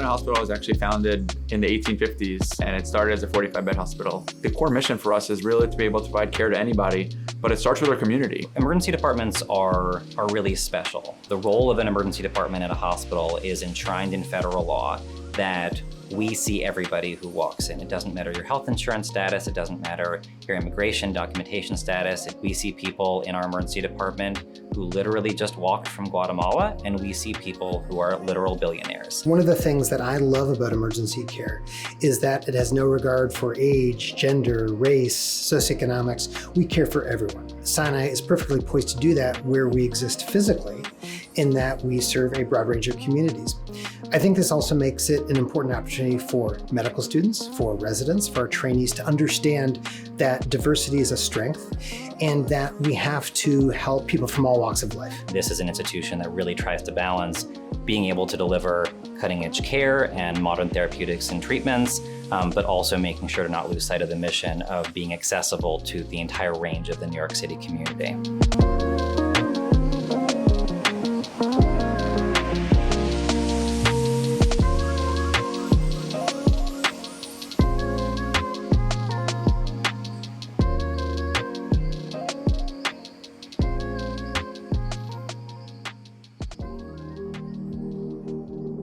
Hospital was actually founded in the 1850s, and it started as a 45-bed hospital. The core mission for us is really to be able to provide care to anybody, but it starts with our community. Emergency departments are really special. The role of an emergency department at a hospital is enshrined in federal law that we see everybody who walks in. It doesn't matter your health insurance status, it doesn't matter your immigration documentation status. We see people in our emergency department who literally just walked from Guatemala, and we see people who are literal billionaires. One of the things that I love about emergency care is that it has no regard for age, gender, race, socioeconomics. We care for everyone. Sinai is perfectly poised to do that where we exist physically, in that we serve a broad range of communities. I think this also makes it an important opportunity for medical students, for residents, for our trainees to understand that diversity is a strength and that we have to help people from all walks of life. This is an institution that really tries to balance being able to deliver cutting-edge care and modern therapeutics and treatments, but also making sure to not lose sight of the mission of being accessible to the entire range of the New York City community.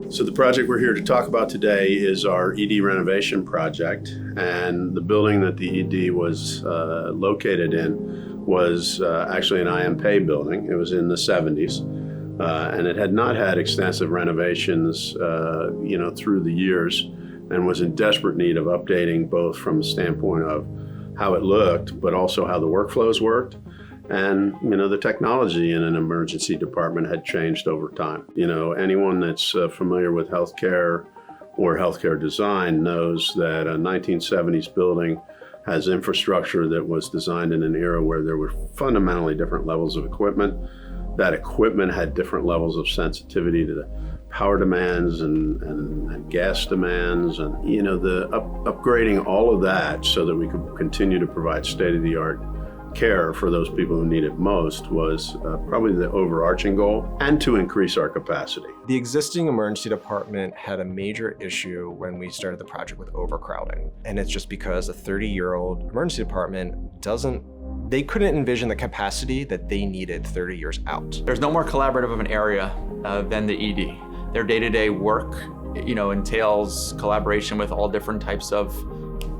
So the project we're here to talk about today is our ED renovation project, and the building that the ED was located in was actually an IMP building. It was in the 70s, and it had not had extensive renovations through the years, and was in desperate need of updating, both from the standpoint of how it looked, but also how the workflows worked. And, the technology in an emergency department had changed over time. Anyone that's familiar with healthcare or healthcare design knows that a 1970s building has infrastructure that was designed in an era where there were fundamentally different levels of equipment. That equipment had different levels of sensitivity to the power demands and gas demands, and, upgrading all of that so that we could continue to provide state-of-the-art care for those people who need it most was probably the overarching goal, and to increase our capacity. The existing emergency department had a major issue when we started the project with overcrowding. And it's just because a 30-year-old emergency department they couldn't envision the capacity that they needed 30 years out. There's no more collaborative of an area than the ED. Their day-to-day work, entails collaboration with all different types of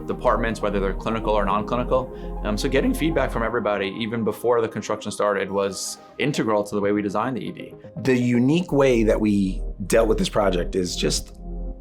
departments, whether they're clinical or non-clinical. So getting feedback from everybody, even before the construction started, was integral to the way we designed the ED. The unique way that we dealt with this project is just,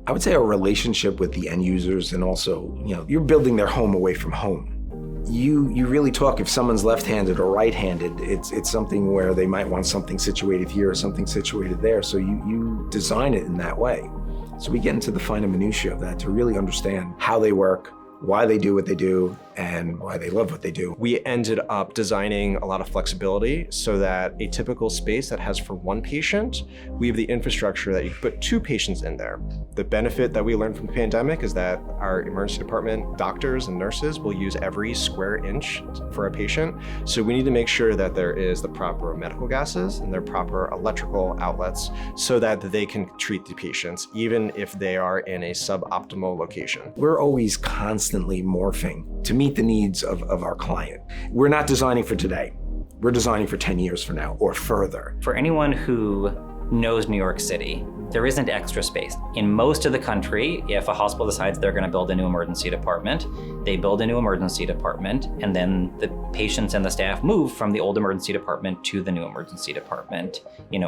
I would say, a relationship with the end users, and also, you're building their home away from home. You really talk, if someone's left-handed or right-handed, it's something where they might want something situated here or something situated there, so you design it in that way. So we get into the finer minutiae of that to really understand how they work, why they do what they do, and why they love what they do. We ended up designing a lot of flexibility so that a typical space that has for one patient, we have the infrastructure that you can put two patients in there. The benefit that we learned from the pandemic is that our emergency department doctors and nurses will use every square inch for a patient. So we need to make sure that there is the proper medical gases and their proper electrical outlets so that they can treat the patients, even if they are in a suboptimal location. We're always constantly morphing to meet the needs of our client. We're not designing for today. We're designing for 10 years from now or further. For anyone who knows New York City, there isn't extra space. In most of the country, if a hospital decides they're going to build a new emergency department, they build a new emergency department, and then the patients and the staff move from the old emergency department to the new emergency department,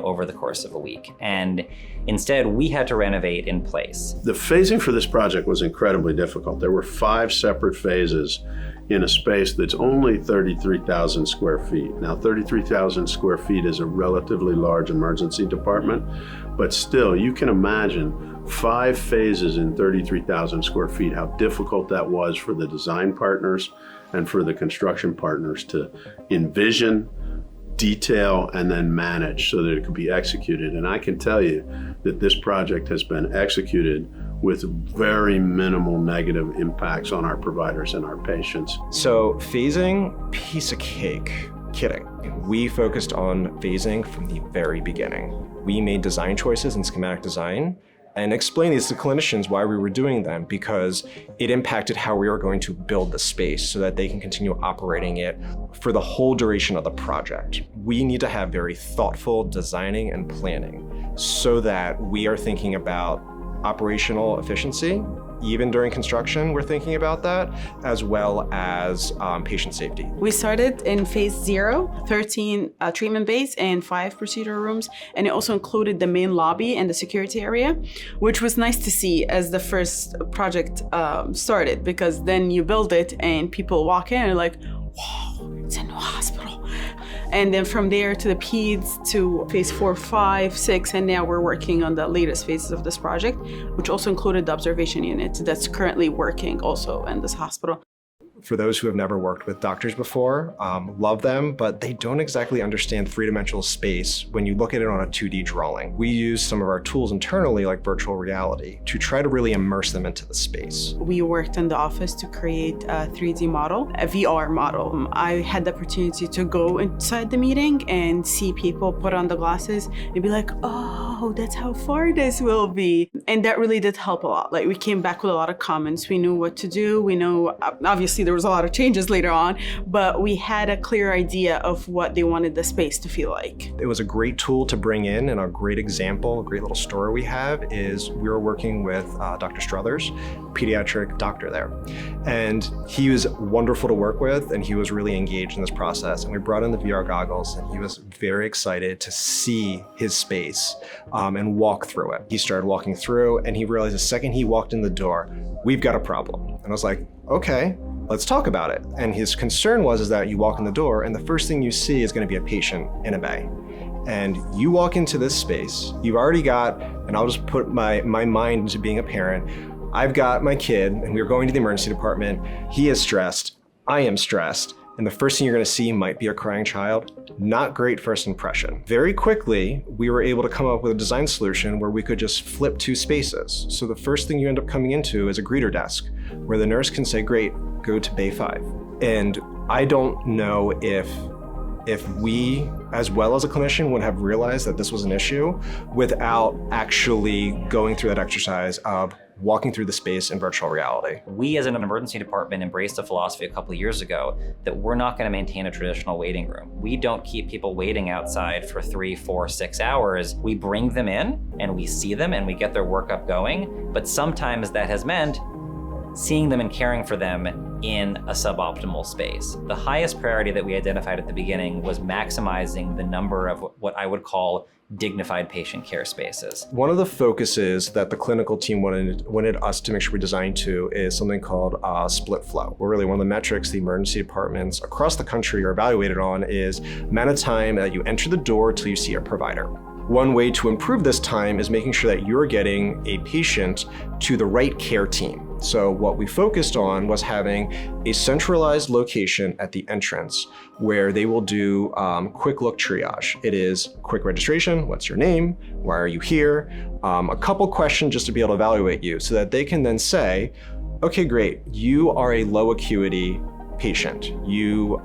over the course of a week. And instead, we had to renovate in place. The phasing for this project was incredibly difficult. There were 5 separate phases in a space that's only 33,000 square feet. Now, 33,000 square feet is a relatively large emergency department, but still, you can imagine 5 phases in 33,000 square feet, how difficult that was for the design partners and for the construction partners to envision, detail, and then manage so that it could be executed. And I can tell you that this project has been executed with very minimal negative impacts on our providers and our patients. So phasing, piece of cake. Kidding. We focused on phasing from the very beginning. We made design choices in schematic design and explain these to clinicians why we were doing them, because it impacted how we were going to build the space so that they can continue operating it for the whole duration of the project. We need to have very thoughtful designing and planning so that we are thinking about operational efficiency. Even during construction, we're thinking about that, as well as patient safety. We started in phase 0, 13 treatment bays and 5 procedure rooms, and it also included the main lobby and the security area, which was nice to see as the first project started, because then you build it and people walk in and are like, whoa, it's a new hospital. And then from there to the peds to phase 4, 5, 6, and now we're working on the latest phases of this project, which also included the observation unit that's currently working also in this hospital. For those who have never worked with doctors before, love them, but they don't exactly understand three-dimensional space when you look at it on a 2D drawing. We use some of our tools internally, like virtual reality, to try to really immerse them into the space. We worked in the office to create a 3D model, a VR model. I had the opportunity to go inside the meeting and see people put on the glasses and be like, oh, that's how far this will be. And that really did help a lot. Like, we came back with a lot of comments. We knew what to do. We know, obviously, there was a lot of changes later on, but we had a clear idea of what they wanted the space to feel like. It was a great tool to bring in, and a great example, a great little story we have is we were working with Dr. Struthers, pediatric doctor there. And he was wonderful to work with, and he was really engaged in this process. And we brought in the VR goggles, and he was very excited to see his space and walk through it. He started walking through, and he realized the second he walked in the door, we've got a problem. And I was like, okay, let's talk about it. And his concern was that you walk in the door and the first thing you see is going to be a patient in a bay. And you walk into this space, you've already got, and I'll just put my mind into being a parent, I've got my kid and we're going to the emergency department. He is stressed, I am stressed. And the first thing you're going to see might be a crying child. Not great first impression. Very quickly, we were able to come up with a design solution where we could just flip 2 spaces. So the first thing you end up coming into is a greeter desk, where the nurse can say, great, go to bay 5. And I don't know if we, as well as a clinician, would have realized that this was an issue without actually going through that exercise of walking through the space in virtual reality. We as an emergency department embraced a philosophy a couple of years ago that we're not going to maintain a traditional waiting room. We don't keep people waiting outside for 3, 4, 6 hours. We bring them in and we see them and we get their workup going. But sometimes that has meant seeing them and caring for them in a suboptimal space. The highest priority that we identified at the beginning was maximizing the number of what I would call dignified patient care spaces. One of the focuses that the clinical team wanted us to make sure we design to is something called split flow. Where really one of the metrics the emergency departments across the country are evaluated on is amount of time that you enter the door till you see a provider. One way to improve this time is making sure that you're getting a patient to the right care team. So what we focused on was having a centralized location at the entrance where they will do quick look triage. It is quick registration, what's your name, why are you here, a couple questions just to be able to evaluate you so that they can then say, okay, great, you are a low acuity patient. You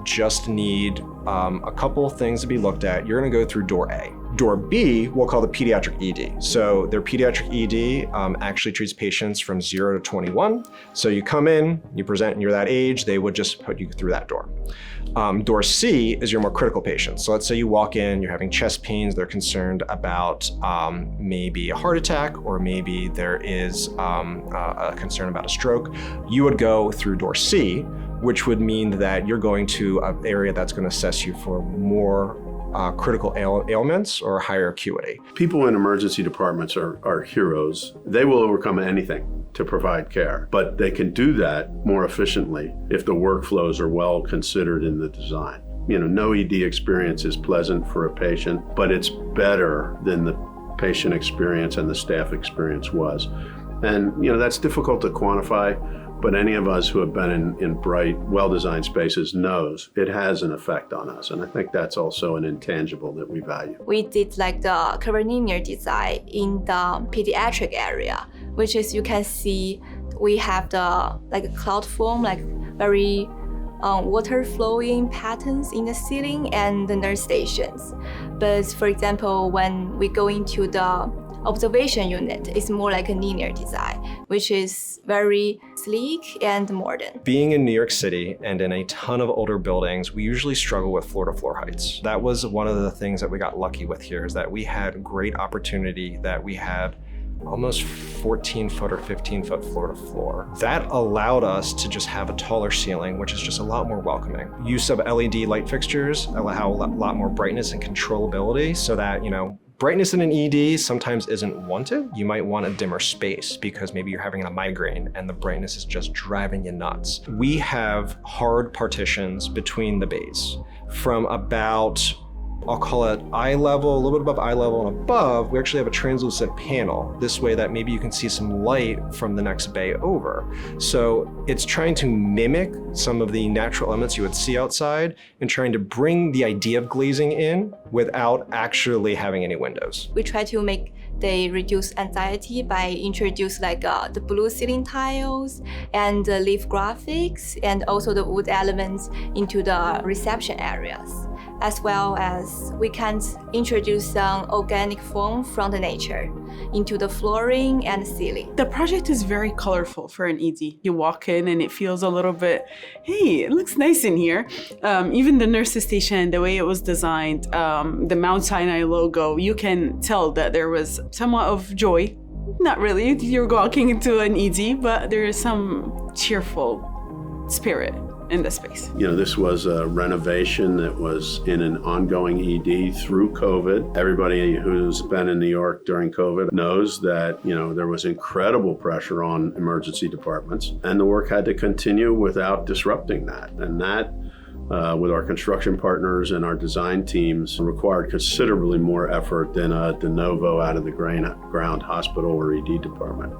just need a couple things to be looked at. You're gonna go through door A. Door B, we'll call the Pediatric ED. So their Pediatric ED actually treats patients from 0 to 21. So you come in, you present, and you're that age, they would just put you through that door. Door C is your more critical patients. So let's say you walk in, you're having chest pains, they're concerned about maybe a heart attack, or maybe there is a concern about a stroke. You would go through door C, which would mean that you're going to an area that's going to assess you for more critical ailments or higher acuity. People in emergency departments are heroes. They will overcome anything to provide care, but they can do that more efficiently if the workflows are well considered in the design. You know, no ED experience is pleasant for a patient, but it's better than the patient experience and the staff experience was. And, you know, that's difficult to quantify, but any of us who have been in bright, well-designed spaces knows it has an effect on us. And I think that's also an intangible that we value. We did like the linear design in the pediatric area, which is you can see we have the like cloud form, like very water flowing patterns in the ceiling and the nurse stations. But for example, when we go into the observation unit is more like a linear design, which is very sleek and modern. Being in New York City and in a ton of older buildings, we usually struggle with floor-to-floor heights. That was one of the things that we got lucky with here, is that we had great opportunity, that we had almost 14-foot or 15-foot floor-to-floor. That allowed us to just have a taller ceiling, which is just a lot more welcoming. Use of LED light fixtures allow a lot more brightness and controllability, so that, brightness in an ED sometimes isn't wanted. You might want a dimmer space because maybe you're having a migraine and the brightness is just driving you nuts. We have hard partitions between the bays from about, I'll call it eye level, a little bit above eye level and above. We actually have a translucent panel. This way that maybe you can see some light from the next bay over. So it's trying to mimic some of the natural elements you would see outside and trying to bring the idea of glazing in without actually having any windows. We try to make they reduce anxiety by introduce the blue ceiling tiles and the leaf graphics and also the wood elements into the reception areas, as well as we can introduce some organic foam from the nature into the flooring and ceiling. The project is very colorful for an ED. You walk in and it feels a little bit, hey, it looks nice in here. Even the nurses station, the way it was designed, the Mount Sinai logo, you can tell that there was somewhat of joy. Not really, you're walking into an ED, but there is some cheerful spirit in the space. This was a renovation that was in an ongoing ED through COVID. Everybody who's been in New York during COVID knows that, there was incredible pressure on emergency departments, and the work had to continue without disrupting that. And that, with our construction partners and our design teams, required considerably more effort than a de novo out of the ground hospital or ED department.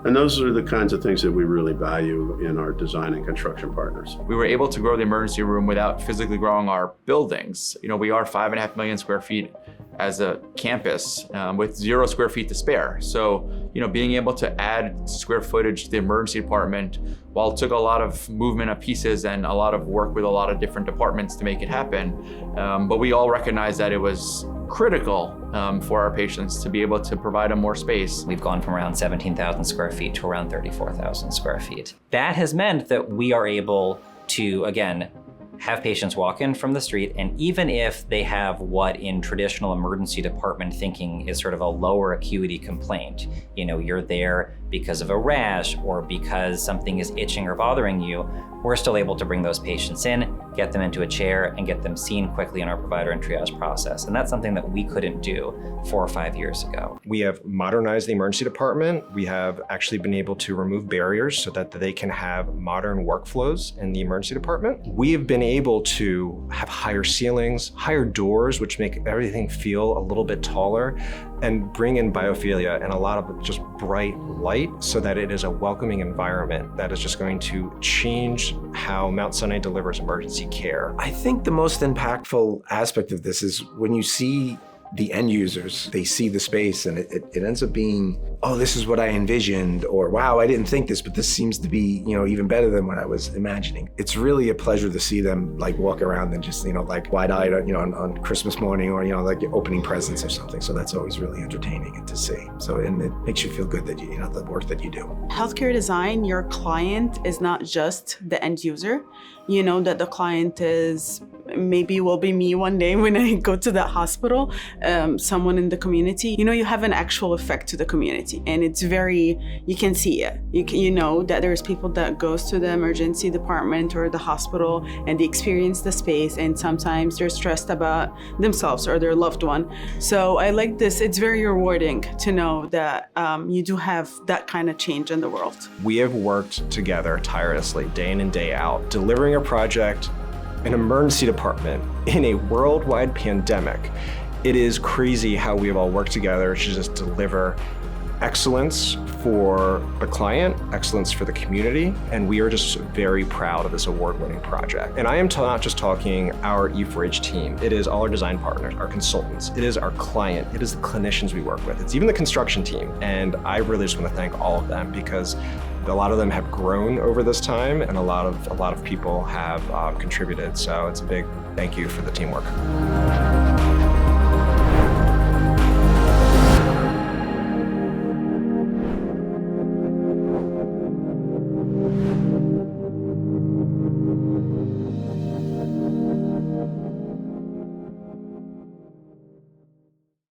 And those are the kinds of things that we really value in our design and construction partners. We were able to grow the emergency room without physically growing our buildings. We are 5.5 million square feet as a campus with 0 square feet to spare. So, being able to add square footage to the emergency department, while it took a lot of movement of pieces and a lot of work with a lot of different departments to make it happen, but we all recognized that it was critical for our patients to be able to provide them more space. We've gone from around 17,000 square feet to around 34,000 square feet. That has meant that we are able to, again, have patients walk in from the street, and even if they have what in traditional emergency department thinking is sort of a lower acuity complaint, you're there because of a rash or because something is itching or bothering you, we're still able to bring those patients in, get them into a chair, and get them seen quickly in our provider and triage process. And that's something that we couldn't do 4 or 5 years ago. We have modernized the emergency department. We have actually been able to remove barriers so that they can have modern workflows in the emergency department. We have been able to have higher ceilings, higher doors, which make everything feel a little bit taller, and bring in biophilia and a lot of just bright light so that it is a welcoming environment that is just going to change how Mount Sinai delivers emergency care. I think the most impactful aspect of this is when you see the end users, they see the space and it ends up being, oh, this is what I envisioned, or wow, I didn't think this, but this seems to be, even better than what I was imagining. It's really a pleasure to see them walk around and just, wide-eyed, on Christmas morning, or, opening presents or something. So that's always really entertaining and to see. So, and it makes you feel good that the work that you do. Healthcare design, your client is not just the end user. That the client is, maybe will be me one day when I go to the hospital, someone in the community. You have an actual effect to the community, and it's you can see it. You know that there's people that goes to the emergency department or the hospital and they experience the space, and sometimes they're stressed about themselves or their loved one. So I like this. It's very rewarding to know that you do have that kind of change in the world. We have worked together tirelessly, day in and day out, delivering a project, an emergency department in a worldwide pandemic. It is crazy how we have all worked together to just deliver excellence for the client, excellence for the community, and we are just very proud of this award-winning project. And I am not just talking our E4H team, it is all our design partners, our consultants, it is our client, it is the clinicians we work with, it's even the construction team, and I really just want to thank all of them because a lot of them have grown over this time, and a lot of people have contributed. So it's a big thank you for the teamwork.